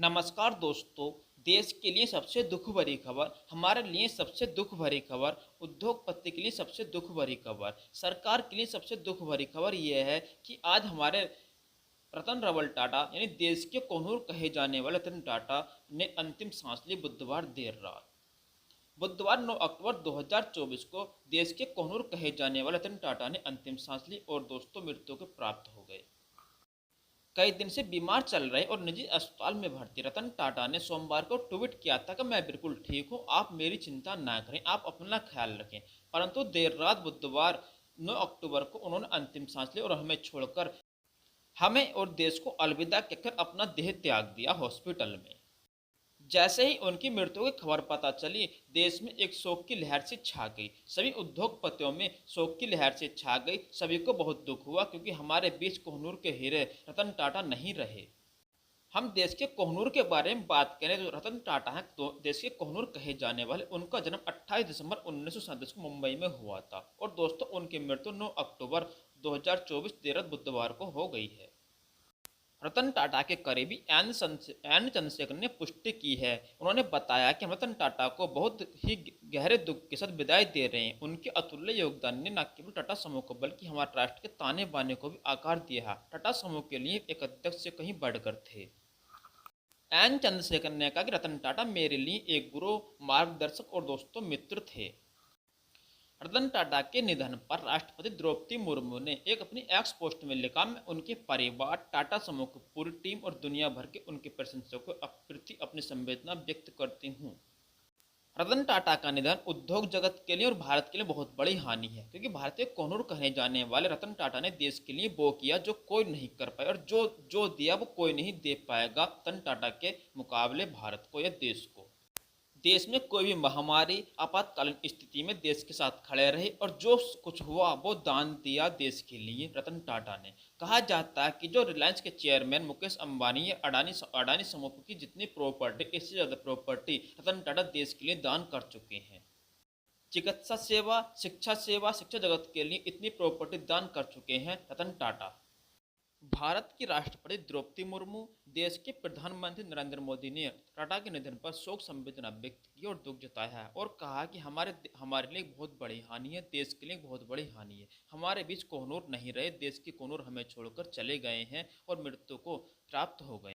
नमस्कार दोस्तों। देश के लिए सबसे दुख भरी खबर, हमारे लिए सबसे दुख भरी खबर, उद्योगपति के लिए सबसे दुख भरी खबर, सरकार के लिए सबसे दुख भरी खबर यह है कि आज हमारे रतन रवल टाटा यानी देश के कोहिनूर कहे जाने वाले रतन टाटा ने अंतिम सांस ली बुधवार देर रात। बुधवार 9 अक्टूबर 2024 को देश के कोहिनूर कहे जाने वाले रतन टाटा ने अंतिम सांस ली और दोस्तों मृत्यु को प्राप्त हो गए। कई दिन से बीमार चल रहे और निजी अस्पताल में भर्ती रतन टाटा ने सोमवार को ट्वीट किया था कि मैं बिल्कुल ठीक हूं, आप मेरी चिंता ना करें, आप अपना ख्याल रखें। परंतु देर रात बुधवार 9 अक्टूबर को उन्होंने अंतिम सांस ली और हमें छोड़कर हमें और देश को अलविदा कहकर अपना देह त्याग दिया हॉस्पिटल में। जैसे ही उनकी मृत्यु की खबर पता चली, देश में एक शोक की लहर से छा गई। सभी उद्योगपतियों में शोक की लहर से छा गई। सभी को बहुत दुख हुआ क्योंकि हमारे बीच कोहिनूर के हीरे रतन टाटा नहीं रहे। हम देश के कोहिनूर के बारे में बात करें तो रतन टाटा हैं, तो देश के कोहिनूर कहे जाने वाले। उनका जन्म 28 दिसंबर 1937 को मुंबई में हुआ था और दोस्तों उनकी मृत्यु 9 अक्टूबर 2024 देर रात बुधवार को हो गई है। रतन टाटा के करीबी एन चंद्रशेखर ने पुष्टि की है। उन्होंने बताया कि हम रतन टाटा को बहुत ही गहरे दुख के साथ विदाई दे रहे हैं। उनके अतुल्य योगदान ने न केवल टाटा समूह को बल्कि हमारे राष्ट्र के ताने बाने को भी आकार दिया है। टाटा समूह के लिए एक अध्यक्ष से कहीं बढ़कर थे। एन चंद्रशेखर ने कहा कि रतन टाटा मेरे लिए एक गुरु, मार्गदर्शक और दोस्तों मित्र थे। रतन टाटा के निधन पर राष्ट्रपति द्रौपदी मुर्मू ने एक अपनी एक्स पोस्ट में लिखा, मैं उनके परिवार, टाटा समूह की पूरी टीम और दुनिया भर के उनके प्रशंसकों के प्रति अपनी संवेदना व्यक्त करती हूँ। रतन टाटा का निधन उद्योग जगत के लिए और भारत के लिए बहुत बड़ी हानि है, क्योंकि भारतीय कोहिनूर कहने जाने वाले रतन टाटा ने देश के लिए वो किया जो कोई नहीं कर पाया और जो दिया वो कोई नहीं दे पाएगा रतन टाटा के मुकाबले भारत को या देश को। देश में कोई भी महामारी, आपातकालीन स्थिति में देश के साथ खड़े रहे और जो कुछ हुआ वो दान दिया देश के लिए रतन टाटा ने। कहा जाता है कि जो रिलायंस के चेयरमैन मुकेश अंबानी या अडानी समूह की जितनी प्रॉपर्टी, इससे ज़्यादा प्रॉपर्टी रतन टाटा देश के लिए दान कर चुके हैं। चिकित्सा सेवा, शिक्षा जगत के लिए इतनी प्रॉपर्टी दान कर चुके हैं रतन टाटा। भारत की राष्ट्रपति द्रौपदी मुर्मू, देश के प्रधानमंत्री नरेंद्र मोदी ने टाटा के निधन पर शोक संवेदना व्यक्त की और दुख जताया है और कहा कि हमारे लिए बहुत बड़ी हानि है, देश के लिए बहुत बड़ी हानि है। हमारे बीच कोहिनूर नहीं रहे, देश के कोहिनूर हमें छोड़कर चले गए हैं और मृत्यु को प्राप्त हो गए।